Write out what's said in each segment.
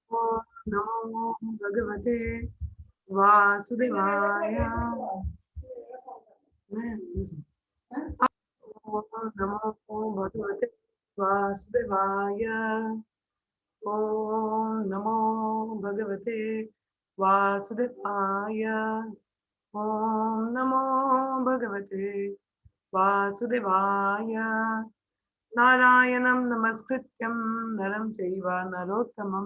ओम नमो भगवते वासुदेवाय। ओम नमो भगवते वासुदेवाय। ओम नमो भगवते वासुदेवाय। ओम नमो भगवते वासुदेवाय। नारायणं नमस्कृत्यं नरं चैव नरोत्तमं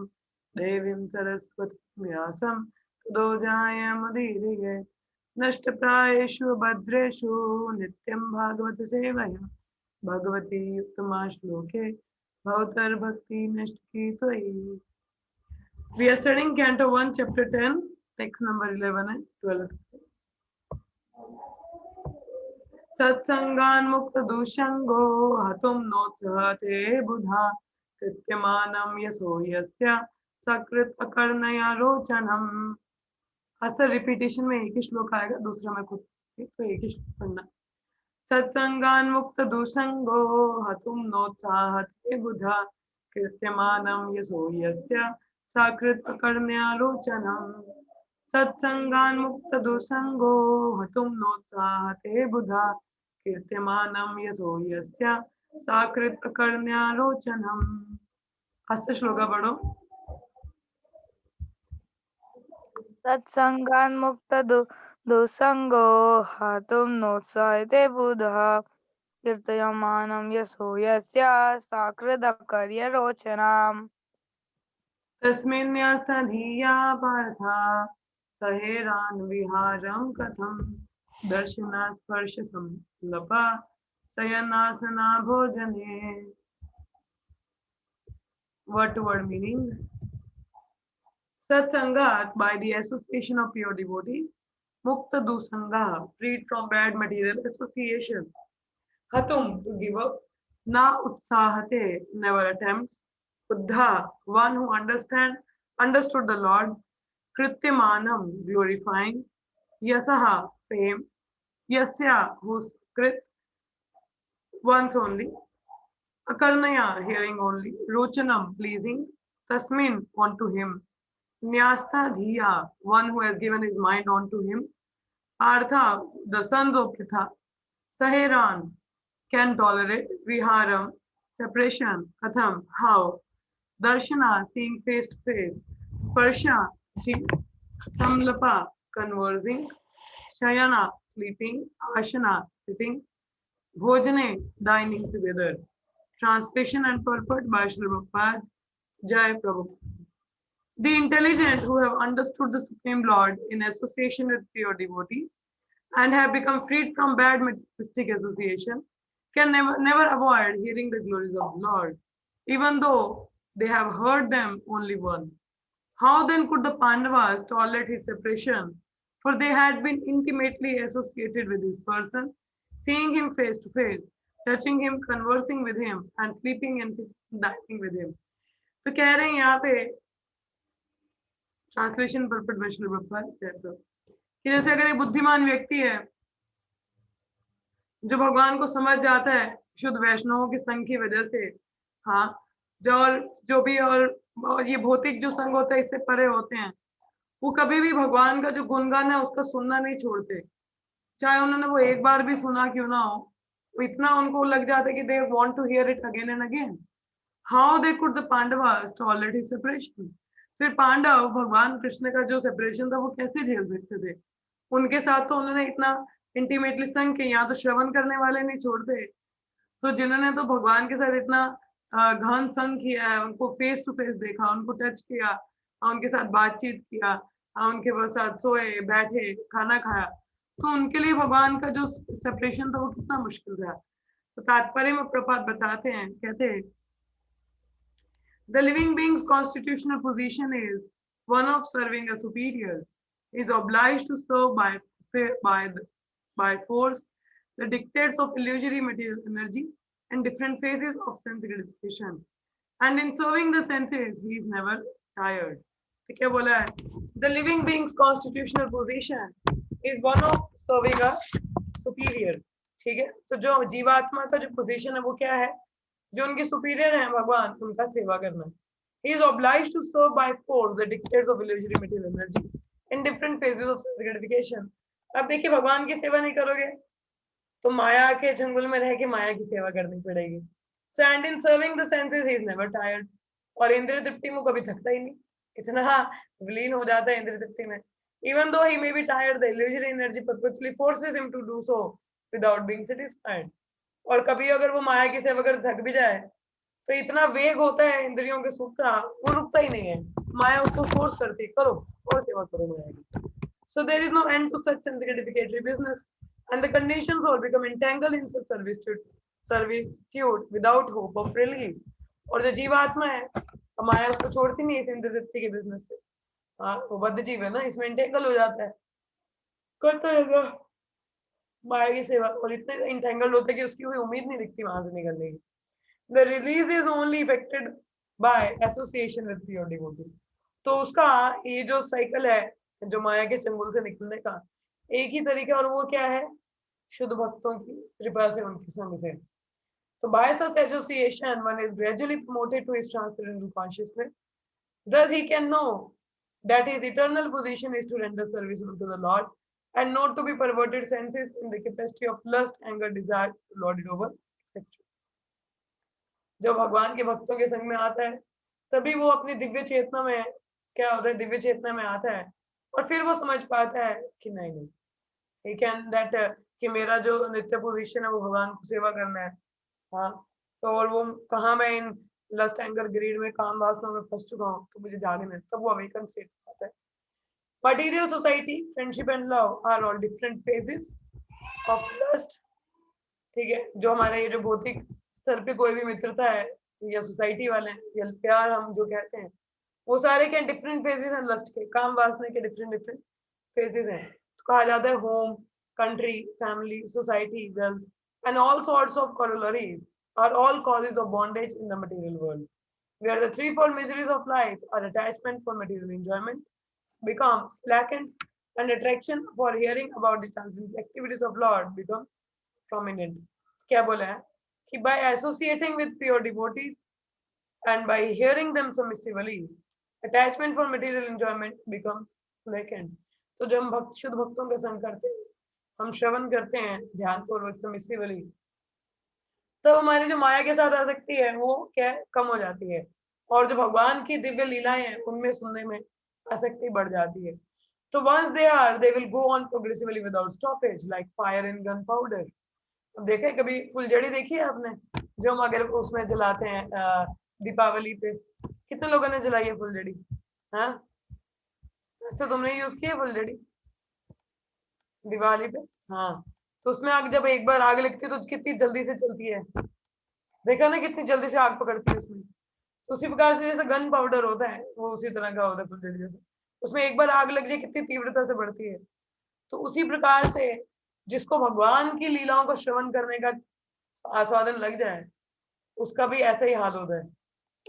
देवीं सरस्वतीं व्यासं ततो जयमुदीरये। नष्टप्रायेषु भद्रेषु नित्यं भागवत सेवया भगवती उत्तमा श्लोके भवतर्भक्ति नष्टकी त्वयि। We are studying Canto 1, Chapter 10, text number 11 and 12. सत्सङ्गान्मुक्तदुष्सङ्गो हतुं नोत्सहते बुधा कृत्यमानं यशो यस्य सकृत् अकर्णया रोचनम्। हस्तर रिपीटेशन में एक ही श्लोक आएगा, दूसरा मैं खुद तो एक ही श्लोक पढ़ना। सत्सङ्गान्मुक्तदुष्सङ्गो हतुं नोत्साहते बुधा कृत्यमानं यशो यस्य सकृत् अकर्णया रोचनम्। सत्सङ्गान्मुक्तदुष्सङ्गो हतुं नोत्साहते बुधा कीर्त्यमानं यशो यस्य साकृत् अकर्ण्या रोचनम्। अस्य श्लोका पढ़ो। तत्संगान् मुक्त दुसंगो हातुं नोत्साहते बुधः कीर्तयमानं यशो यस्य साकृदकर्य रोचनाम्। तस्मिन्न्यस्तधिया पार्था सहेरान् विहारं कथं दर्शनास्पर्शसंलपा शयनासना भोजने। Word to word meaning. Satsangat, by the association of pure devotees. Mukta dusanga, freed from bad material association. Hatum, to give up. Na utsahate, never attempts. Buddha, one who understood the Lord. Krityamanam, glorifying. Yasaha, fame. Yasya, whose krit, once only. Akarnaya, hearing only. Rochanam, pleasing. Tasmin, unto him. Nyastha Dhiya, one who has given his mind onto him. Artha, the sons of Pritha. Saheran, can tolerate. Viharam, separation. Katham, how. Darshana, seeing face to face. Sparsha, touching. Samlapa, conversing. Shayana, sleeping. Ashana, sitting. Bhojane, dining together. Translation and purport by Srila Prabhupada. Jai Prabhupada. The intelligent who have understood the Supreme Lord in association with pure devotee and have become freed from bad materialistic association can never avoid hearing the glories of the Lord, even though they have heard them only once. How then could the Pandavas tolerate his separation? For they had been intimately associated with his person, seeing him face to face, touching him, conversing with him, and sleeping and dining with him. तो कह रहे हैं यहाँ पे translation purport वैष्णव कहते कि जैसे अगर एक बुद्धिमान व्यक्ति है जो भगवान को समझ जाता है शुद्ध वैष्णवों के संग की वजह से, हाँ, जो भी और ये भौतिक जो संग होता है इससे परे होते हैं, वो कभी भी भगवान का जो गुणगान है उसका सुनना नहीं छोड़ते, चाहे उन्होंने वो एक बार भी सुना क्यों ना हो, वो इतना उनको लग जाता है कि they want to hear it again and again. How they could the Pandavas tolerate his separation? फिर पांडव भगवान कृष्ण का जो सेपरेशन था वो कैसे झेल सकते थे? उनके साथ तो उन्होंने इतना इंटीमेटली संग किया, यहाँ तो श्रवण करने वाले नहीं छोड़ते, तो जिन्होंने तो भगवान के साथ इतना घन संग किया है, उनको फेस टू फेस देखा, उनको टच किया, उनके साथ बातचीत किया, उनके साथ सोए बैठे खाना खाया, तो उनके लिए भगवान का जो सेपरेशन था वो कितना मुश्किल था। तो तात्पर्य में प्रपात बताते हैं, कहते हैं the living being's constitutional position is one of serving a superior. He is obliged to serve by, by force the dictates of illusory material energy and different phases of sense gratification. And in serving the senses, he is never tired. तो क्या बोला है? The living being's constitutional position is one of serving a superior. ठीक है, तो जो जीवात्मा का जो पोजीशन है वो क्या है? जो उनके सुपीरियर हैं भगवान, उनका सेवा करना। He is obliged to serve by force the dictates of illusory material energy in different phases of self gratification. अब देखिए भगवान की सेवा नहीं करोगे तो माया के चंगुल में रह के माया की सेवा करनी पड़ेगी. So and in serving the senses he is never tired. और इंद्रिय तृप्ति में कभी थकता ही नहीं, इतना विलीन हो जाता है इंद्रिय तृप्ति में. Even though he may be tired, the illusory energy perpetually forces him to do so without being satisfied. और कभी अगर वो माया की सेवा कर थक भी जाए तो इतना वेग होता है इंद्रियों के सुख का, वो रुकता ही नहीं है. माया उसको फोर्स करती है, करो और सेवा करो माया की. So there is no end to such sense gratificatory business, and the conditions all become entangled in such servitude without hope of release. और जो जीवात्मा है, माया उसको छोड़ती नहीं इस इंद्रिय तृप्ति के बिजनेस से. हाँ, वो बद्ध जीव है ना, इसमें एंटेंगल हो जाता है, करता रहेगा माया की सेवा, और इतने इंटेंगल्ड होते हैं कि उसकी कोई उम्मीद नहीं दिखती वहां से निकलने की. The release is only effected by association with pure devotee. तो उसका ये जो साइकिल है, जो माया के चंगुल से निकलने का एक ही तरीका, और वो क्या है, शुद्ध भक्तों की कृपा से, उनके संग से. तो by such association one is gradually promoted to his transcendental consciousness. Thus he can know that his eternal position is to render service unto the Lord and not to be perverted senses in the capacity of lust, anger, desire to lord it over, etc. जब भगवान के भक्तों के संग में आता है तभी वो अपनी दिव्य चेतना में, क्या होता है, दिव्य चेतना में आता है, और फिर वो समझ पाता है कि नहीं नहीं, he can that कि मेरा जो नित्य पोजीशन है वो भगवान को सेवा करना है. हाँ, तो और वो कहाँ मैं इन लस्ट, एंगर, ग्रीड में, काम वासना में फंस चुका हूँ, तो मुझे जागना है, तब वो अवेकन स्टेट आता है. Material society, friendship and love are all different phases of lust. ठीक है, जो हमारे ये जो भौतिक स्तर पे कोई भी मित्रता है या सोसाइटी वाले या प्यार हम जो कहते हैं, वो सारे के डिफरेंट फेजेस हैं. लस्ट के, काम वासना के डिफरेंट डिफरेंट फेजेस हैं. तो कहा जाता है home, country, family, society, wealth, and all sorts of corollaries are all causes of bondage in the material world, where the threefold miseries of life are attachment for material enjoyment, becomes slackened, and attraction for hearing about the transcendent activities of Lord becomes prominent. क्या बोला है कि by associating with pure devotees and by hearing them submissively, attachment for material enjoyment becomes slackened. तो जब हम भक्त, शुद्ध भक्तों का संग करते हैं, हम श्रवण करते हैं ध्यान पूर्वक सबमिसिवली, तब हमारी जो माया के साथ आसक्ति है वो क्या कम हो जाती है, और जो भगवान की दिव्य लीलाएं हैं उनमें सुनने में आसक्ति बढ़ जाती है. तो once they will go on progressively without stoppage like fire in gunpowder. अब देखे कभी फुलझड़ी देखी है आपने, जो हम अगर उसमें जलाते हैं दीपावली पे, कितने लोगों ने जलाई है फुलझड़ी? हाँ, तो तुमने यूज की है फुलझड़ी दिवाली पे? हाँ, तो उसमें आग, जब एक बार आग लगती है तो कितनी जल्दी से चलती है, देखा ना कितनी जल्दी से आग पकड़ती है उसमें. तो उसी प्रकार से जैसे गन पाउडर होता है वो उसी तरह का होता है फुलझड़ी जैसे, उसमें एक बार आग लग जाए कितनी तीव्रता से बढ़ती है. तो उसी प्रकार से जिसको भगवान की लीलाओं को श्रवण करने का आस्वादन लग जाए उसका भी ऐसा ही हाल होता है.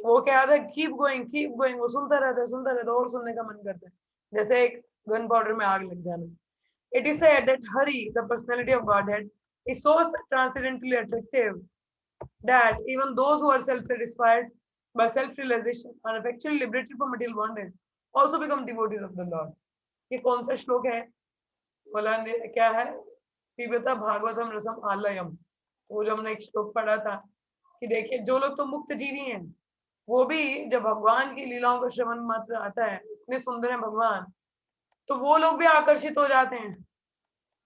वो क्या होता है, कीप गोइंग, वो सुनता रहता है और सुनने का मन करता है, जैसे एक गन पाउडर में आग लग जाना. It is said that Hari, the personality of Godhead, is so transcendently attractive that even those who are self-satisfied by self-realization are effectually liberated from material bondage also become devotees of the Lord. ये कौन सा श्लोक है? बोला क्या है? पिबता भागवतम रसम आलयम. तो जो हमने एक श्लोक पढ़ा था कि देखिए जो लोग तो मुक्त जीवी हैं, वो भी जब भगवान की लीलाओं का श्रवण मात्र आता है, इतने सुंदर है भगवान, तो वो लोग भी आकर्षित हो जाते हैं,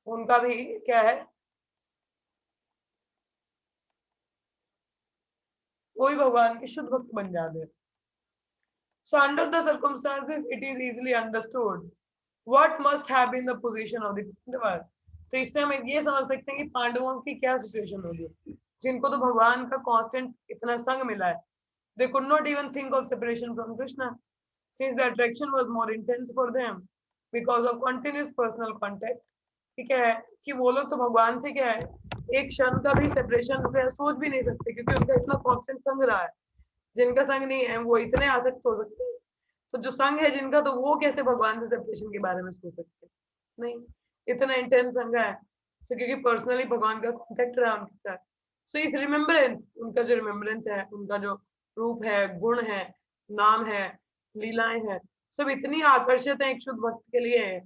उनका भी क्या है, वो भी भगवान के शुद्ध भक्त बन जाते हैं. So under the circumstances it is easily understood what must have been the position of the Pandavas. तो इससे हम ये समझ सकते हैं कि पांडवों की क्या सिचुएशन होगी, जिनको तो भगवान का कांस्टेंट इतना संग मिला है. They could not even think of separation from Krishna since the attraction was more intense for them because of continuous personal contact. ठीक है कि वो लोग तो भगवान से क्या है, एक क्षण का भी सेपरेशन सोच भी नहीं सकते, क्योंकि उनका इतना कांस्टेंट संग रहा है. जिनका संग नहीं है वो इतने आसक्त हो सकते हैं, तो जो संग है जिनका, तो वो कैसे भगवान से सेपरेशन के बारे में सोच सकते हैं? नहीं, इतना इंटेंस संग है. तो क्योंकि पर्सनली भगवान का कांटेक्ट रहा उनके साथ. सो इस रिमेम्बरेंस, उनका जो रिमेम्बरेंस है, उनका जो रूप है, गुण है, नाम है, लीलाएं हैं, सब इतनी आकर्षित है एक शुद्ध भक्त के लिए है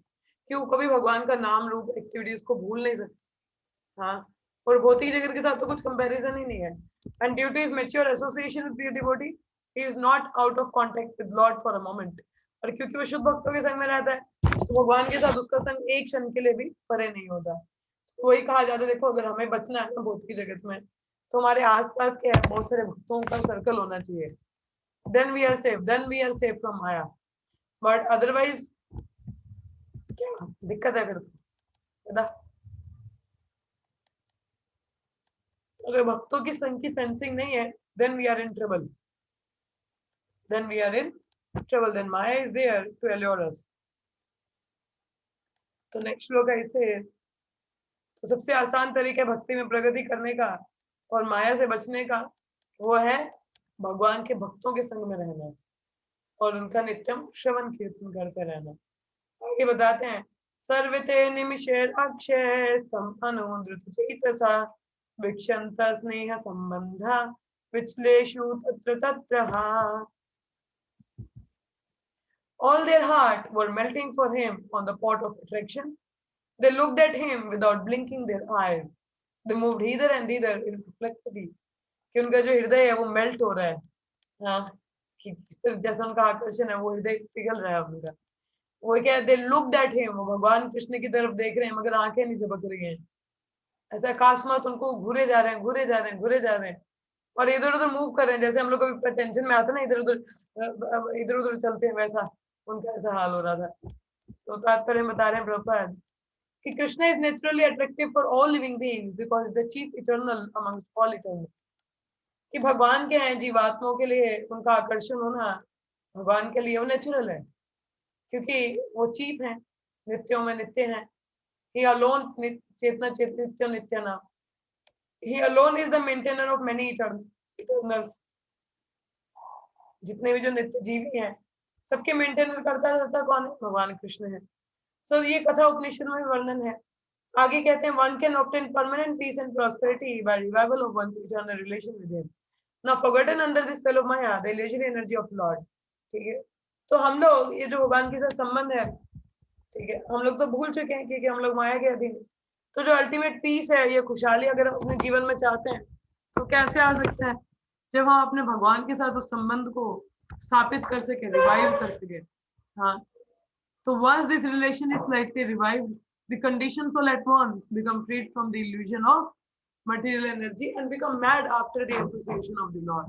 कि वो कभी भगवान का नाम रूप एक्टिविटीज को भूल नहीं सकते। हाँ, और भौतिक जगत के साथ तो कुछ कंपैरिजन ही नहीं है। And due to his mature association with pure devotee, he is not out of contact with lord for a moment. और क्योंकि वो शुद्ध भक्तों के संग में रहता है तो भगवान के साथ उसका संग एक क्षण के लिए भी परे नहीं होता। तो वही कहा जाता है, देखो अगर हमें बचना है ना भौतिक जगत में, तो हमारे आसपास क्या है, बहुत सारे भक्तों का सर्कल होना चाहिए। Then we are safe, then we are safe from Maya. But otherwise क्या दिक्कत है फिर तो, बता। अगर भक्तों की संग की फेंसिंग नहीं है, then we are in trouble, then we are in trouble, then Maya is there to allure us. तो नेक्स्ट श्लोक है इसे, तो सबसे आसान तरीका भक्ति में प्रगति करने का और माया से बचने का वो है भगवान के भक्तों के संग में रहना और उनका नित्यम श्रवण कीर्तन करते रहना। आगे बताते हैं, सर्वते निमिषेर अक्षय तम अनुद्रुत चेतसा विक्षंत स्नेह संबंधा विचलेषु तत्र तत्र। All their heart were melting for him on the pot of attraction. They looked at him without blinking their eyes. They moved hither and thither in perplexity. कि उनका जो हृदय है वो मेल्ट हो रहा है, हाँ, कि किस तरह जैसा उनका आकर्षण है वो हृदय पिघल रहा है उनका। वो क्या है, दे लुक्ड एट हिम, वो भगवान कृष्ण की तरफ देख रहे हैं मगर आंखें नहीं झपक रही हैं। ऐसा अकस्मात उनको घूरे जा रहे हैं, घूरे जा रहे हैं, घूरे जा रहे हैं और इधर उधर मूव कर रहे हैं, जैसे हम लोग कभी टेंशन में आते ना इधर उधर चलते हैं, वैसा उनका ऐसा हाल हो रहा था। तो तात्पर्य बता रहे हैं प्रभुपाद कि Krishna is naturally attractive for all living beings because the chief eternal amongst all eternal. कि भगवान के हैं जीवात्माओं के लिए उनका आकर्षण होना भगवान के लिए वो नेचुरल है, क्योंकि वो चीफ है, नित्यों में नित्य है। ही अलोन चेतना चेत नित्य नित्य नाम, he alone is the maintainer of many eternals. जितने भी जो नित्य जीवी हैं सबके मेंटेनर करता रहता कौन है, भगवान कृष्ण है। सो ये कथा उपनिषद में वर्णन है। आगे कहते हैं, one can obtain permanent peace and prosperity by revival of one's eternal relation with him, now forgotten under this spell of Maya the illusionary energy of lord. ठीक है, तो हम लोग ये जो भगवान के साथ संबंध है, ठीक है, हम लोग तो भूल चुके हैं क्योंकि हम लोग माया के अधीन। तो जो अल्टीमेट पीस है, ये खुशहाली अगर हम अपने जीवन में चाहते हैं तो कैसे आ सकता है, जब हम अपने भगवान के साथ उस संबंध को स्थापित कर सके, रिवाइव कर सके। हाँ, so once this relation is slightly revived, the conditioned soul at once become freed from the illusion of material energy and become mad after the association of the Lord.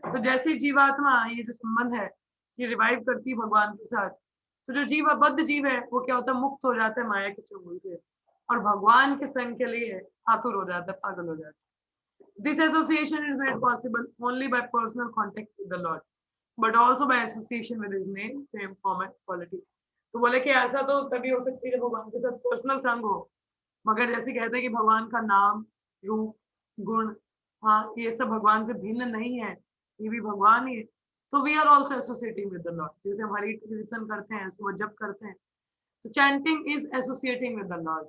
तो जैसे जीवात्मा ये जो संबंध है ये रिवाइव करती है भगवान के साथ, तो जो जीव बद्ध जीव है वो क्या होता है, मुक्त हो जाता है माया के चंगुल से और भगवान के संग के लिए आतुर हो जाता है, पागल हो जाता है। This association is made possible only by personal contact with the Lord, but also by association with His name, fame, form and quality. तो बोले कि ऐसा तो तभी हो सकती है जब भगवान के साथ पर्सनल संग हो, मगर जैसे कहते हैं कि भगवान का नाम, रूप, गुण, हाँ, ये सब भगवान से भिन्न नहीं है, ये भी भगवान ही है। तो we are also associating with the lord. जैसे हम हरि कीर्तन करते हैं, सुबह जप करते हैं, तो chanting is associating with the Lord.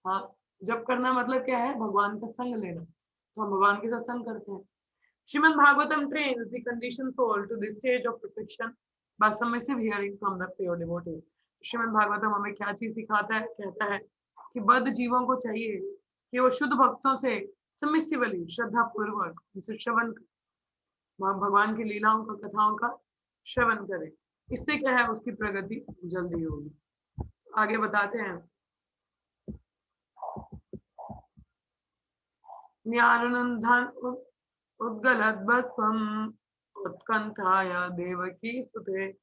हाँ, जप करना मतलब क्या है, भगवान का संग लेना, तो हम भगवान के साथ संग करते हैं। Srimad Bhagavatam trains the conditioned soul to the stage of perfection by submissive hearing from the pure devotee. Shrimad Bhagavatam हमें क्या चीज सिखाता है, कहता है कि बद्ध जीवों को चाहिए कि वो शुद्ध भक्तों से सबमिसिवली, श्रद्धा पूर्वक उनसे श्रवण, भगवान की लीलाओं का, कथाओं का श्रवण करे। इससे क्या है, उसकी प्रगति जल्दी होगी। आगे बताते हैं, न्यारुनंदन उद्गलद्भस्मम् उत्कंठाय देवकी सुते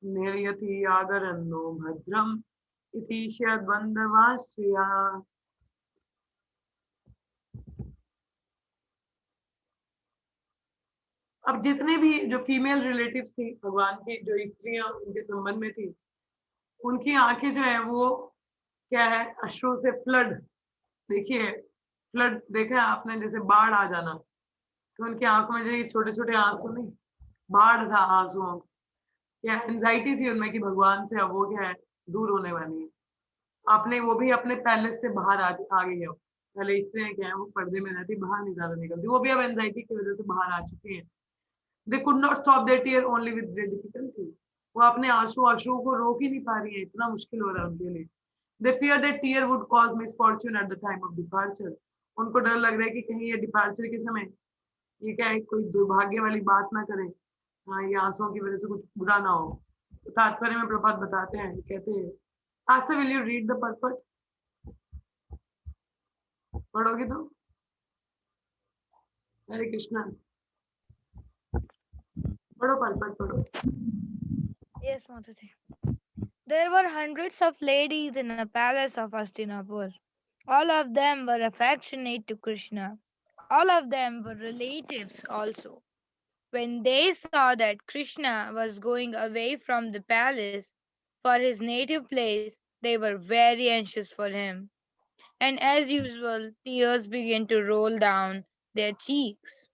निर्यति आगरन्नो भद्रम इति श्यद्वन्द्वाश्रिया। अब जितने भी जो फीमेल रिलेटिव्स थी भगवान की, जो स्त्रियां उनके संबंध में थी, उनकी आंखें जो है वो क्या है, अश्रु से फ्लड। देखिए फ्लड देखा है आपने, जैसे बाढ़ आ जाना, तो उनकी आंखों में जो ये छोटे छोटे आंसू नहीं, बाढ़ था आंसुओं, क्या एंजाइटी थी उनमें कि भगवान से अब वो क्या है, दूर होने वाली है। आपने वो भी अपने पैलेस से बाहर आ गई है। पहले स्त्रियां क्या है, वो पर्दे में रहती, बाहर नहीं ज्यादा निकलती, वो भी अब एंजाइटी की वजह से बाहर आ चुकी है। They could not stop their tear only with great difficulty. वो अपने आंसुओं को रोक ही नहीं पा रही है, इतना मुश्किल हो रहा है उनके लिए. They fear that tear would cause misfortune at the time of departure. उनको डर लग रहा है कि कहीं ये डिपार्चर के समय ये क्या है, कोई दुर्भाग्य वाली बात ना करें. हाँ, ये आंसुओं की वजह से कुछ बुरा ना हो. तो तात्पर्य में प्रभात बताते हैं, कहते हैं, आस्था विल यू रीड द पर्पट? पढ़ोगे तो? हरे कृष्णा, पढ़ो पर्पट पढ़ो. Yes, Mataji. There were hundreds of ladies in a palace of Hastinapur. All of them were affectionate to Krishna. All of them were relatives also. When they saw that Krishna was going away from the palace for his native place, they were very anxious for him. And as usual, tears began to roll down their cheeks.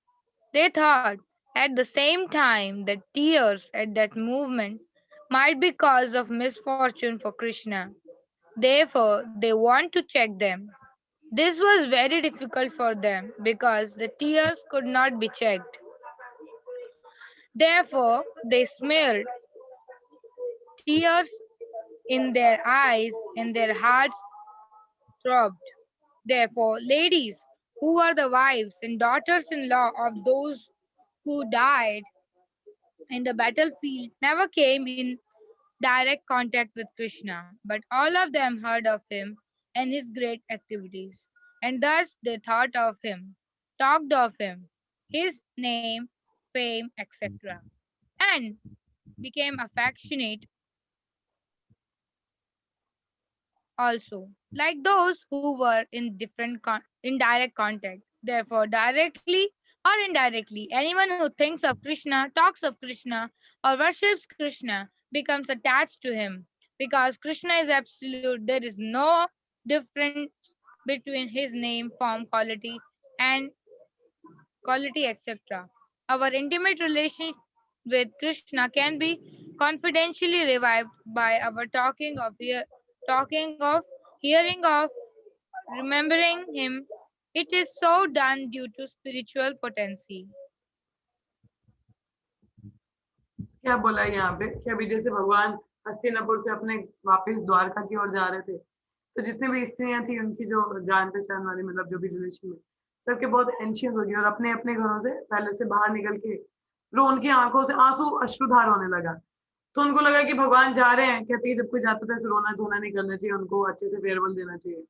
They thought at the same time that tears at that movement might be cause of misfortune for Krishna. Therefore, they want to check them. This was very difficult for them because the tears could not be checked. Therefore, they smeared tears in their eyes and their hearts throbbed. Therefore, ladies who were the wives and daughters in law of those who died in the battlefield never came in direct contact with Krishna, but all of them heard of him and his great activities, and thus they thought of him, talked of him, his name, fame, etc., and became affectionate also, like those who were in indirect contact. Therefore, directly or indirectly, anyone who thinks of Krishna, talks of Krishna, or worships Krishna becomes attached to him. Because Krishna is absolute, there is no difference between his name, form, quality, etc. Our intimate relation with Krishna can be confidentially revived by our talking of, hearing of, remembering him. It is so done due to spiritual potency. क्या बोला है यहाँ पे कि अभी जैसे भगवान हस्तिनापुर से अपने वापस द्वारका की ओर जा रहे थे, तो जितने भी स्त्रियां थी उनकी जो जान पहचान वाली, मतलब जो भी रिलेशन में, सबके बहुत एंशियस हो गई और अपने अपने घरों से पहले से बाहर निकल के रो, उनकी आंखों से आंसू अश्रुधार होने लगा. तो उनको लगा कि भगवान जा रहे हैं, कहते हैं जब कोई जाता था ऐसे रोना धोना नहीं करना चाहिए, उनको अच्छे से फेयरवेल देना चाहिए.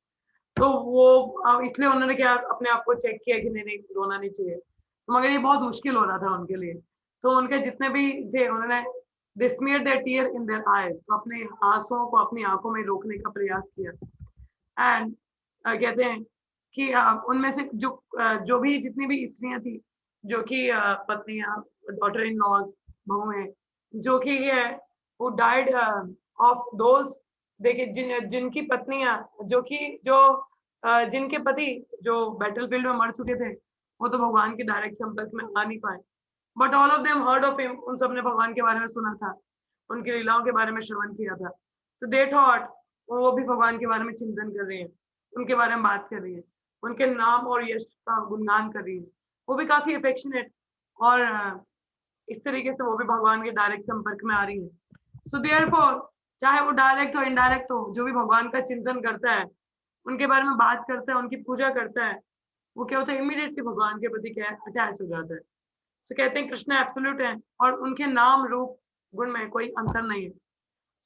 तो वो इसलिए उन्होंने क्या अपने आप को चेक किया कि नहीं नहीं रोना नहीं चाहिए. तो मगर ये बहुत मुश्किल हो रहा था उनके लिए. तो उनके जितने भी थे उन्होंने they smeared their tear in their eyes, तो अपने आंसुओं को अपनी आंखों में रोकने का प्रयास किया. एंड कहते हैं कि उनमें से जो भी जितनी भी स्त्रियां थी, जो कि पत्नियां, डॉटर इन लॉज, बहुएं, जो कि ये who died of those, देखिए जिनकी पत्नियां, जिनके पति जो बैटलफील्ड में मर चुके थे, वो तो भगवान के डायरेक्ट संपर्क में आ नहीं पाए. But all of them heard of him, उन सब ने भगवान के बारे में सुना था, उनकी लीलाओं के बारे में श्रवण किया था. तो दे थॉट, वो भी भगवान के बारे में चिंतन कर रही है, उनके बारे में बात कर रही है, उनके नाम और यश का गुणगान कर रही है. वो भी काफी अफेक्शनेट और इस तरीके से वो भी भगवान के डायरेक्ट संपर्क में आ रही है. सो देयरफॉर, चाहे वो डायरेक्ट हो इनडायरेक्ट हो, जो भी भगवान का चिंतन करता है, उनके बारे में बात करता है, उनकी पूजा करता है, वो क्या होता है, इमीडिएटली भगवान के प्रति क्या है, अटैच हो जाता है. सो कहते हैं कृष्ण एब्सोल्यूट है और उनके नाम रूप गुण में कोई अंतर नहीं है.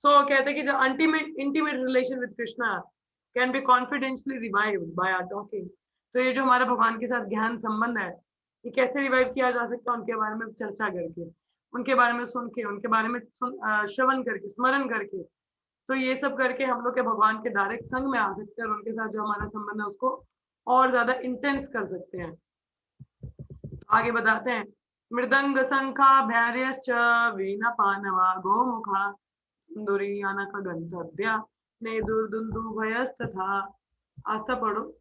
सो कहते हैं कि जो intimate relation with Krishna can be confidentially revived by our talking. तो ये जो हमारा भगवान के साथ गहन संबंध है, ये कैसे रिवाइव किया जा सकता है, उनके बारे में चर्चा करके, उनके बारे में सुन के, उनके बारे में श्रवण करके, स्मरण करके. तो ये सब करके हम लोग के भगवान के डायरेक्ट संग में आ सकते हैं और उनके साथ जो हमारा संबंध है उसको और ज्यादा इंटेंस कर सकते हैं. आगे बताते हैं, मृदंग शंखा भैर्यश्च वीणा पानवा गोमुखा दुरीयानक गंधर्व्या ने दुर्दुन्दुभयस्तथा. आस्था पढ़ो.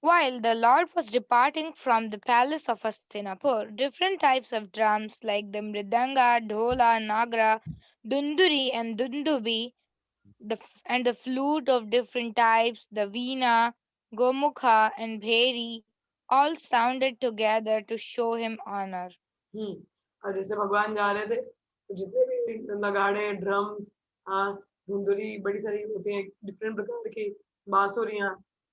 While the Lord was departing from the palace of Hastinapur, different types of drums like the mridanga, dhola, nagra, dunduri, and dundubi, and the flute of different types, the veena, Gomukha, and Bheri all sounded together to show him honor. और जैसे भगवान जा रहे थे तो जितने भी नगाड़े, ड्रम्स, हाँ, धुंधुरी, बड़ी सारी होती हैं डिफरेंट प्रकार की, बांसुरियां,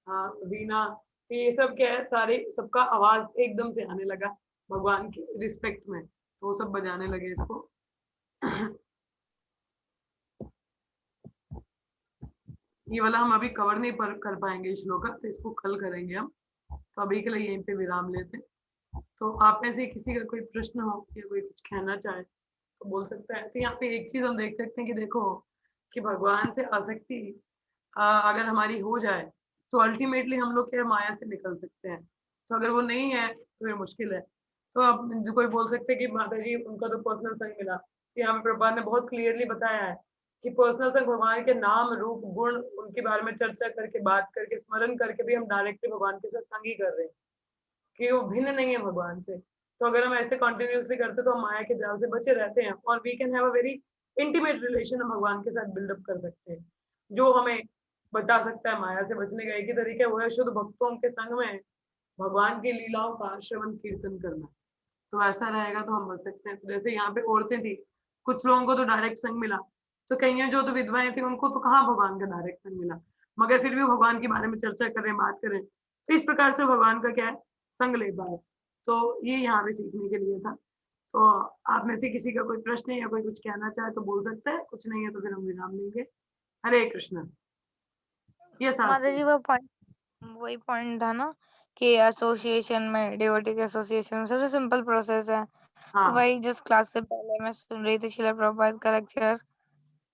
हाँ, वीणा, तो ये सब क्या है, सारे सबका आवाज एकदम से आने लगा भगवान की रिस्पेक्ट में, तो वो सब बजाने लगे इसको। ये वाला हम अभी कवर नहीं कर पाएंगे श्लोक, तो इसको कल करेंगे हम, तो अभी के लिए यहीं पे विराम लेते हैं। तो आप में से किसी का कोई प्रश्न हो या कोई कुछ कहना चाहे तो बोल सकता है। तो यहाँ पे एक चीज हम देख सकते हैं कि देखो कि भगवान से आसक्ति अगर हमारी हो जाए तो अल्टीमेटली हम लोग क्या माया से निकल सकते हैं, तो अगर वो नहीं है तो ये मुश्किल है। तो अब जो कोई बोल सकते हैं कि माता जी उनका तो पर्सनल संग मिला, तो यहाँ पे प्रभुपाद ने बहुत क्लियरली बताया है कि पर्सनल संग भगवान के नाम, रूप, गुण, उनके बारे में चर्चा करके, बात करके, स्मरण करके भी हम डायरेक्टली भगवान के साथ संग ही कर रहे हैं, कि वो भिन्न नहीं है भगवान से। तो अगर हम ऐसे कंटिन्यूसली करते तो हम माया के जाल से बचे रहते हैं और we can have a very intimate relation हम भगवान के साथ बिल्डअप कर सकते हैं। जो हमें बचा सकता है माया से बचने का एक ही तरीका है, वो है शुद्ध भक्तों के संग में भगवान की लीलाओं का श्रवण कीर्तन करना। तो ऐसा रहेगा तो हम बच सकते हैं। तो जैसे यहाँ पे औरतें थी, कुछ लोगों को तो डायरेक्ट संग मिला, तो कई जो तो विधवाएं थी उनको तो कहाँ भगवान का डायरेक्ट संग मिला, मगर फिर भी भगवान के बारे में चर्चा करें, बात करें, तो इस प्रकार से भगवान का क्या है, संग ले पाए। तो ये यहाँ पे सीखने के लिए था। तो आप में से किसी का कोई प्रश्न है या कोई कुछ कहना चाहे तो बोल सकता है, कुछ नहीं है तो फिर हम विराम लेंगे। हरे कृष्ण। ये माता जी शास्त्री। वही पॉइंट था ना कि एसोसिएशन में, डिवोटी के एसोसिएशन में सबसे सिंपल प्रोसेस है। तो हाँ वही जिस क्लास से पहले मैं सुन रही थी शिला प्रभुपाद का लेक्चर,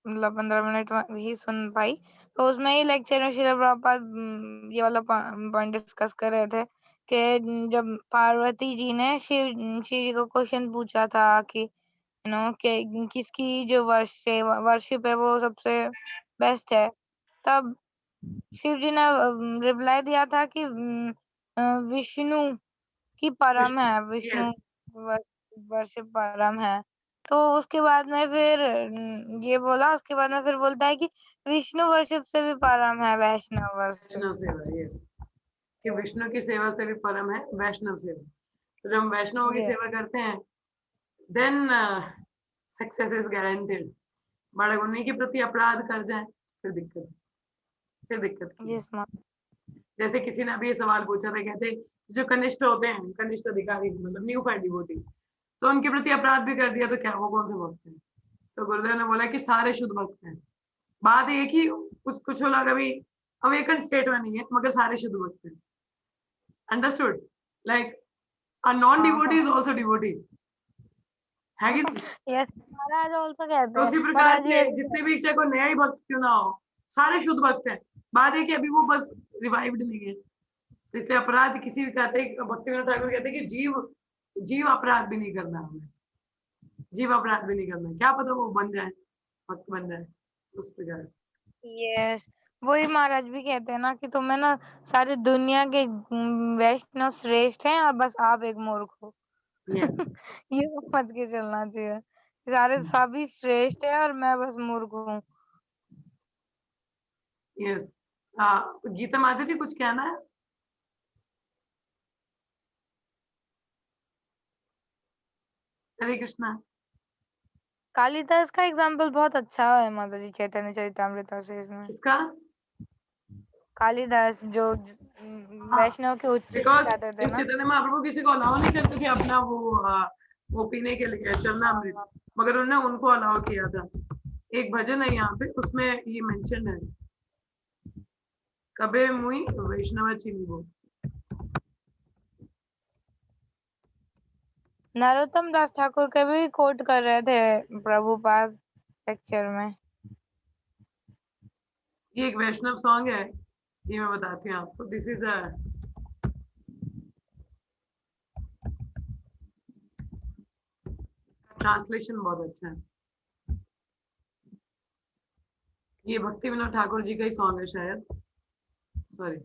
मतलब 15 मिनट ही सुन पाई, तो उसमें ही लेक्चर में शिला प्रभुपाद ये वाला पॉइंट डिस्कस कर रहे थे कि जब पार्वती जी ने शिव जी को क्वेश्चन पूछा था कि कि किसकी जो वर्शिप है वो सबसे बेस्ट है, तब शिव जी ने रिप्लाई दिया था कि विष्णु की परम विष्णु। है, विष्णु यस। वर्षिप परम है। तो उसके बाद में फिर ये बोला, उसके बाद में फिर बोलता है कि विष्णु वर्षिप से भी परम है वैष्णव वर्षिप। वैष्णव सेवा। यस, कि विष्णु की सेवा से भी परम है वैष्णव सेवा। तो जब हम वैष्णव की ये सेवा करते हैं देन सक्सेस इज गारंटेड। बड़े उन्हीं के प्रति अपराध कर जाए फिर दिक्कत की है। यस माँ। जैसे किसी ने अभी ये सवाल पूछा था, कहते जो कनिष्ठ होते हैं, कनिष्ठ अधिकारी मतलब न्यू फाइव डिवोटी, तो उनके प्रति अपराध भी कर दिया तो क्या, वो कौन से भक्त हैं? तो गुरुदेव ने बोला कि सारे शुद्ध भक्त हैं। बात एक ही, कुछ कुछ लोग अभी अवेकन स्टेट में नहीं है, मगर सारे शुद्ध भक्त हैं। अंडरस्टूड? लाइक अ नॉन हाँ डिवोटी हाँ। इज आल्सो डिवोटी, है कि नहीं? यस, महाराज ऑल्सो कहते तो हैं, उसी प्रकार महाराज भी से ऐसे जितने कहते भी चाहे कोई नया ही भक्त क्यों ना हो, सारे शुद्ध भक्त हैं। बात है कि अभी वो बस रिवाइव्ड नहीं है। तो इसलिए अपराध किसी भी, कहते हैं भक्ति विनोद ठाकुर कहते हैं कि जीव जीव अपराध भी नहीं करना हमें, जीव अपराध भी नहीं करना, क्या पता वो बन जाए, भक्त बन जाए उस प्रकार। हैं। यस, वही महाराज भी कहते हैं ना कि तुम्हें ना सारी दुनिया के वैष्णव श्रेष्ठ हैं और बस आप एक मूर्ख हो। यस। ये समझ के चलना चाहिए, सारे सभी श्रेष्ठ है और मैं बस मूर्ख हूँ। यस। गीता माता जी कुछ कहना है? हरे कृष्णा। कालिदास का एग्जाम्पल बहुत अच्छा है माता जी, चैतन्य चरितामृत से इसमें। किसका? कालिदास जो हाँ, वैष्णव के उच्च बिकॉज जाते थे ना। चैतन्य महाप्रभु किसी को अलाउ नहीं करते थे अपना वो पीने के लिए चरणामृत, हाँ, मगर उन्होंने उनको अलाउ किया था। एक भजन है यहाँ पे, उसमें ये मेंशन है, कबे मुई वैष्णव चिन्ह। नरोत्तम दास ठाकुर के भी कोट कर रहे थे प्रभुपाद लेक्चर में। ये एक वैष्णव सॉन्ग है, ये मैं बताती हूँ आपको। दिस इज अ ट्रांसलेशन, बहुत अच्छा है। ये भक्ति विनोद ठाकुर जी का ही सॉन्ग है शायद, सॉरी।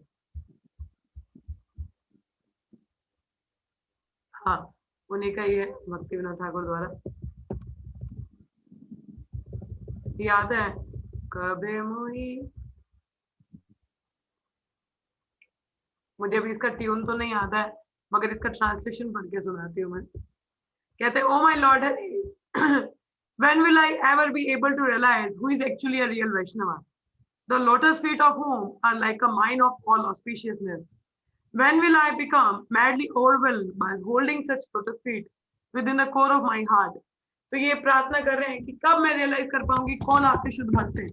हाँ, उन्हीं का ही है, भक्ति विनोद ठाकुर द्वारा। याद है, कबे मुई मुझे भी इसका ट्यून तो नहीं आता है, मगर इसका ट्रांसलेशन पढ़ के सुनाती हूँ मैं। कहते हैं, oh my Lord Hari, when will I ever be able to realize who is actually a real Vaishnava? The lotus feet of whom are like a mine of all auspiciousness. When will I become madly overwhelmed by holding such lotus feet within the core of my heart? तो ये प्रार्थना कर रहे हैं कि कब मैं realise कर पाऊंगी कौन आपके शुद्ध भक्त हैं,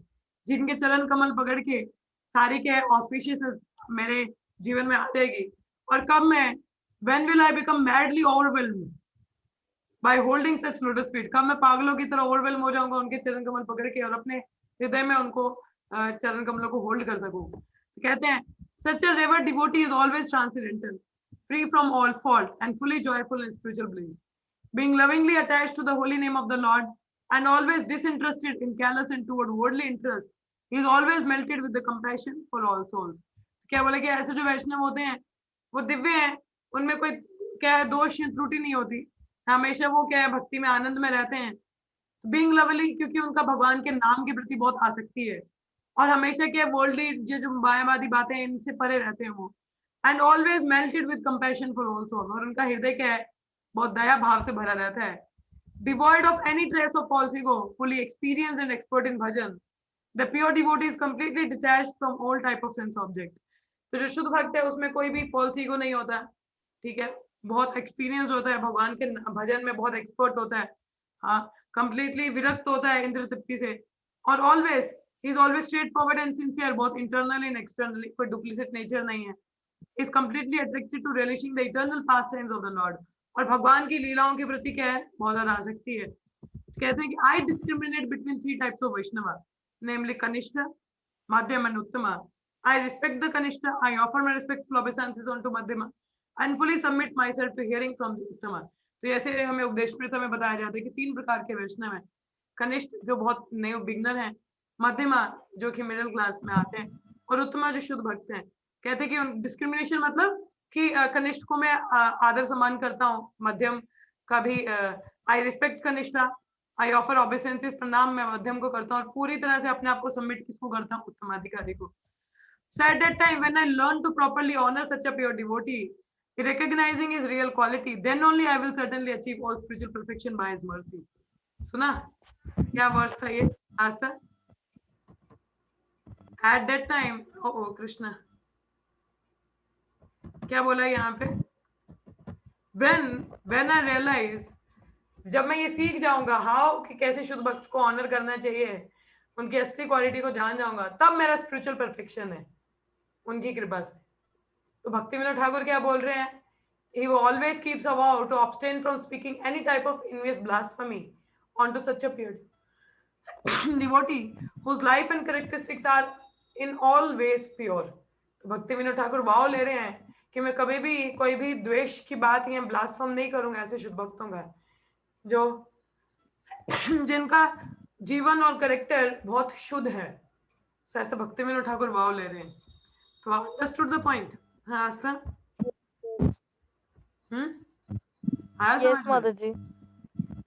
जिनके चरण कमल पकड़ के सारी के ऑस्पिशियसनेस मेरे जीवन में आ जाएगी। और कब मैं when will I become madly overwhelmed by holding such lotus feet, कब मैं पागलों की तरह ओवरवेलम हो जाऊंगा उनके चरण कमल पकड़ के और अपने हृदय में उनको चरण कमलों को होल्ड कर सकूं। तो कहते हैं, such a revered devotee is always transcendental, free from all fault and fully joyful in spiritual bliss, being lovingly attached to the holy name of the Lord and always disinterested in callous and toward worldly interest. He is always melted with the compassion for all souls. क्या बोले कि ऐसे जो वैष्णव होते हैं वो दिव्य हैं, उनमें कोई क्या है दोष या त्रुटि नहीं होती, हमेशा वो क्या है भक्ति में आनंद में रहते हैं। बीइंग लवली, क्योंकि उनका भगवान के नाम के प्रति बहुत आसक्ति है और हमेशा क्या वर्ल्डली जो मायावादी बातें इनसे परे रहते हैं वो। And always melted with compassion for all soul, और उनका हृदय क्या है बहुत दया भाव से भरा रहता है। Devoid of any trace of false ego, fully experienced and expert in bhajan, the pure devotee is completely detached from all type of sense object. तो जो शुद्ध भक्त है उसमें कोई भी फॉल्स ईगो नहीं होता, ठीक है, बहुत एक्सपीरियंस होता है भगवान के भजन में, बहुत एक्सपर्ट होता है, हाँ, कंप्लीटली विरक्त होता है इंद्र तृप्ति से, और always he is always straightforward and sincere, बहुत इंटरनली एंड एक्सटर्नली, कोई डुप्लीकेट नेचर नहीं है, is completely attracted to realising the eternal pastimes of the lord, और भगवान की लीलाओं के प्रति क्या है बहुत ज्यादा आसक्ति है। कहते हैं कि आई डिस्क्रिमिनेट बिटवीन 3 टाइप्स ऑफ वैष्णव, नेमली कनिष्ठ, मध्यम एंड उत्तम। I respect the Kanishta. I offer my respectful obeisances unto Madhyama and fully submit myself to hearing from the Uttama. तो ऐसे हमें उपदेश प्रथा में बताया जाता है कि 3 प्रकार के वैष्णव हैं, कनिष्ठ जो बहुत नए बिगनर हैं, मध्यमा जो कि मिडिल क्लास में आते हैं, और उत्तमा जो शुद्ध भक्त हैं। कहते हैं कि डिस्क्रिमिनेशन मतलब कि कनिष्ठ को मैं आदर सम्मान करता हूँ, मध्यम का भी आई रिस्पेक्ट कनिष्ठा, आई ऑफर ओबेसेंसेस, प्रणाम मैं मध्यम को करता हूँ, और पूरी तरह से अपने आप को सबमिट किसको करता हूँ, उत्तमाधिकारी को। So at that time, when I learn to properly honor such a pure devotee, recognizing his real quality, then only I will certainly achieve all spiritual perfection by his mercy. सुना क्या वर्ष था ये आज तक? At that time, oh Krishna, क्या बोला यहाँ पे? When I realize, जब मैं ये सीख जाऊंगा हाउ कि कैसे शुद्ध भक्त को ऑनर करना चाहिए, उनकी असली क्वालिटी को जान जाऊंगा, तब मेरा स्पिरिचुअल परफेक्शन है उनकी कृपा से। तो भक्ति विनोद ठाकुर क्या बोल रहे हैं? He always keeps a vow to abstain from speaking any type of envious blasphemy onto such a pure devotee whose life and characteristics are in all ways pure. तो भक्ति विनोद ठाकुर वाव ले रहे हैं कि मैं कभी भी कोई भी द्वेष की बात या ब्लास्फम नहीं करूंगा ऐसे शुद्ध भक्तों का, जो जिनका जीवन और कैरेक्टर बहुत शुद्ध है। तो ऐसे भक्ति विनोद ठाकुर वाव ले रहे हैं। तो अंडरस्टूड द पॉइंट? हाँ आस्था, आया समझ में?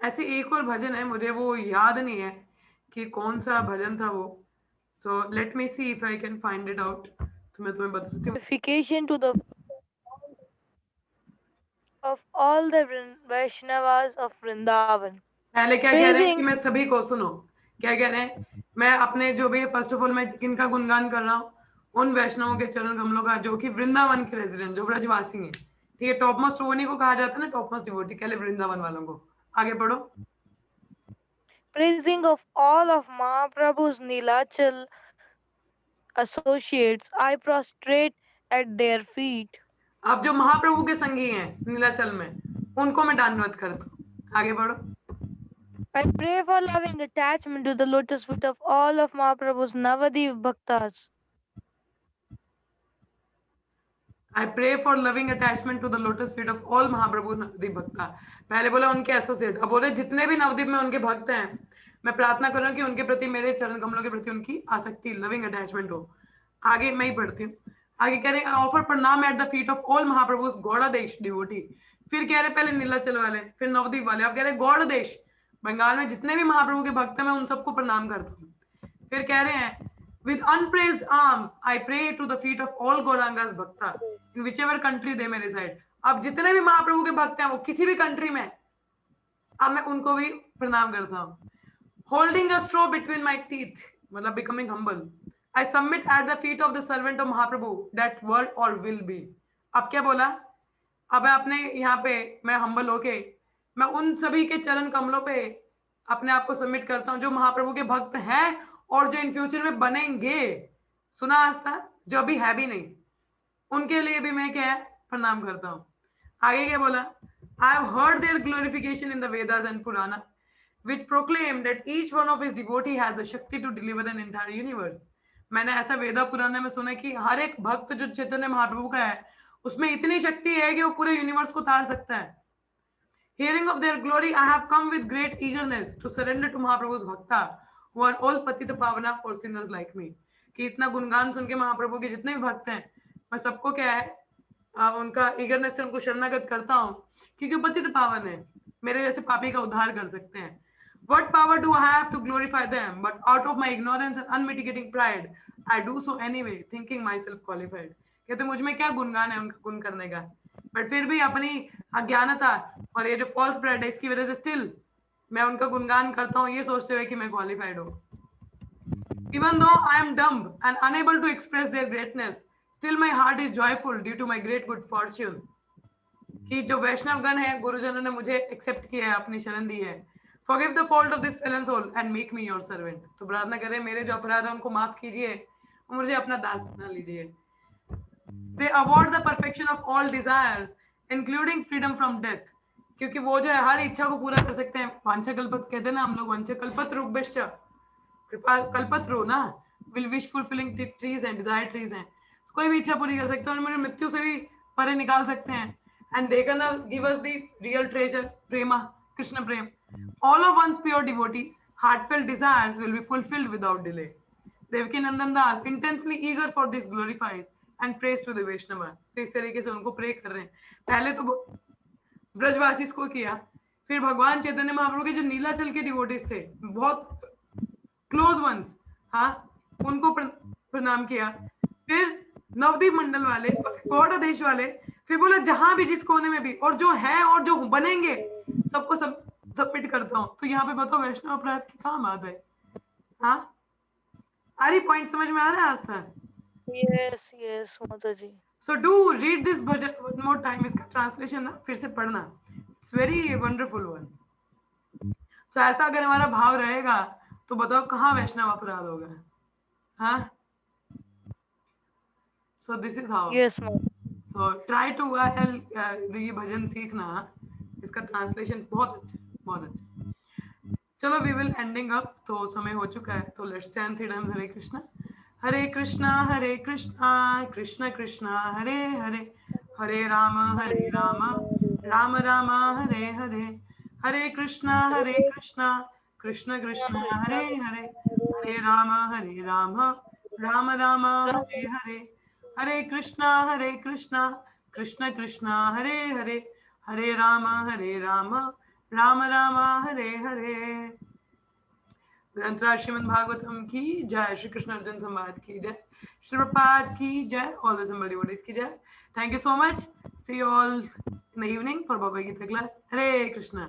ऐसे एक और भजन है, मुझे वो याद नहीं है कि कौन सा भजन था वो, तो let me see if I can find it out, तो मैं तुम्हें बताती हूँ। Purification to the of all the Vaishnavas of Vrindavan. पहले क्या कह रहे हैं कि मैं सभी को, सुनो क्या कह रहे हैं, मैं अपने जो भी फर्स्ट ऑफ ऑल मैं इनका गुणगान कर रहा हूँ उन वैष्णवों के चरण कमलों का जो कि वृंदावन के रेजिडेंट, जो व्रजवासी हैं, ठीक है, टॉप मोस्ट उन्हीं को कहा जाता है ना, टॉप मोस्ट डिवोटी, कहले वृंदावन वालों को। आगे पढ़ो। Praising of all of Mahaprabhu's Nilachal associates, I prostrate at their feet. अब जो महाप्रभु के संगी हैं नीलाचल में, उनको मैं दंडवत करता हूँ। आगे बढ़ो। I pray for loving attachment to the lotus feet of all of Mahaprabhu's Navadip Bhaktas. I pray for loving attachment to the lotus feet of all Mahaprabhu Navadip Bhakta. पहले बोला उनके एसोसिएट, अब बोले जितने भी नवदीप में उनके भक्त हैं, मैं प्रार्थना कर रहा हूँ कि उनके प्रति, मेरे चरण कमलों के प्रति उनकी आसक्ति, लविंग अटैचमेंट हो। आगे मैं ही पढ़ती हूँ। आगे कह रहे हैं ऑफर प्रणाम at the feet of all महाप्रभुस गौड़ादेश डिवोटी। फिर कह रहे पहले नीलाचल वाले, फिर नवदीप वाले, अब कह रहे गौड़ादेश, बंगाल में जितने भी महाप्रभु के भक्त हैं मैं उन सबको प्रणाम करता हूँ। फिर कह रहे हैं With unpraised arms, I pray to the feet of all Gaurangas Bhakta, in whichever country they may reside. अब जितने भी महाप्रभु के भक्त हैं वो किसी भी कंट्री में, अब मैं उनको भी प्रणाम करता हूँ. Holding a straw between my teeth, मतलब becoming humble. I submit at the feet of the servant of Mahaprabhu that were or will be. अब क्या बोला? अब मैं अपने यहाँ पे मैं हम्बल होके मैं उन सभी के चरण कमलों पे अपने आप को सबमिट करता हूँ जो महाप्रभु के भक्त हैं और जो इन फ्यूचर में बनेंगे. सुना आज तक जो अभी है भी नहीं, उनके लिए भी मैं क्या है प्रणाम करता हूँ. आगे क्या बोला? I have heard their glorification in the Vedas and Purana, which proclaim that each one of his devotee has the Shakti to deliver an entire universe. मैंने ऐसा वेदा पुराने में सुना कि हर एक भक्त जो चैतन्य महाप्रभु का है उसमें इतनी शक्ति है कि वो पूरे यूनिवर्स को तार सकता है. Hearing of their glory, I have come with great eagerness to surrender to Mahaprabhu's bhakta, who are all patita pavana for sinners like me. कि इतना गुणगान सुन के महाप्रभु के जितने भी भक्त हैं मैं सबको क्या है उनका ईगरनेस से उनको शरणागत करता हूँ क्योंकि पतित पावन है, मेरे जैसे पापी का उद्धार कर सकते हैं. What power do I have to glorify them? But out of my ignorance and unmitigating pride, I do so anyway, thinking myself qualified. कहते मुझ में क्या गुणगान है उनका गुण करने का, बट फिर भी अपनी अज्ञानता और ये जो फॉल्स प्राइड है इसकी वजह से स्टिल मैं उनका गुणगान करता हूँ ये सोचते हुए कि मैं क्वालिफाइड हूँ. Even though I am dumb and unable to express their greatness, still my heart is joyful due to my great good fortune. कि जो वैष्णव गण है गुरुजनों ने मुझे एक्सेप्ट किया है, अपनी शरण दी है. Forgive the fault of this fallen soul and make me your servant. तो प्रार्थना करें मेरे जो अपराध है उनको माफ कीजिए और मुझे अपना दास बना लीजिए. They award the perfection of all desires, including freedom from death. क्योंकि वो जो है हर इच्छा को पूरा कर सकते हैं. वांछा कल्पत कहते हैं ना हम लोग, वांछा कल्पतरुभ्यश्च कृपा कल्पतरु ना, will wish fulfilling trees and desire trees हैं. कोई भी इच्छा पूरी कर सकते हैं और मेरे मृत्यु से भी परे निकाल सकते हैं. And they gonna give us the real treasure, prema, Krishna prem. All of one's pure devotee, heartfelt desires will be fulfilled without delay. Devaki Nandan Das, intensely eager for this glorifies and prays to the Vaishnava. तो इस तरीके से उनको pray कर रहे हैं. पहले तो ब्रजवासी को किया, फिर भगवान चैतन्य महाप्रभु के जो नीलाचल के डिवोटीज थे, बहुत क्लोज वंस, हाँ, उनको प्रणाम किया. फिर नवदीप मंडल वाले, गौड़ देश वाले, फिर बोला जहां भी जिस कोने में भी और जो है और जो बनेंगे सबको सब सबमिट करता हूँ. तो यहाँ पे बताओ वैष्णव अपराध की कहाँ बात है? हाँ, आरी पॉइंट समझ में आ रहा है आज तक? Yes, yes, माता जी. So do read this bhajan one more time. इसका ट्रांसलेशन ना फिर से पढ़ना. It's very wonderful one. So ऐसा अगर हमारा भाव रहेगा तो बताओ कहाँ वैष्णव अपराध होगा? हाँ? So this is how. Yes, ma'am. So try to ये भजन सीखना. इसका ट्रांसलेशन बहुत अच्छा, बहुत अच्छा. चलो we will ending up. तो समय हो चुका है. तो let's stand 3 times हरे कृष्णा. हरे कृष्णा कृष्ण कृष्ण हरे हरे, हरे राम राम राम हरे हरे, हरे कृष्णा कृष्ण कृष्ण हरे हरे, हरे राम राम राम हरे हरे, हरे कृष्णा कृष्ण कृष्ण हरे हरे, हरे राम राम राम हरे हरे. ग्रंथराज श्रीमद् भागवतम की जय, श्री कृष्ण अर्जुन संवाद की जय, श्री प्रभुपाद की जय, ऑल द assembled devotees की जय. Thank you so much. See you all in the evening for Bhagavad Gita class. Hare Krishna.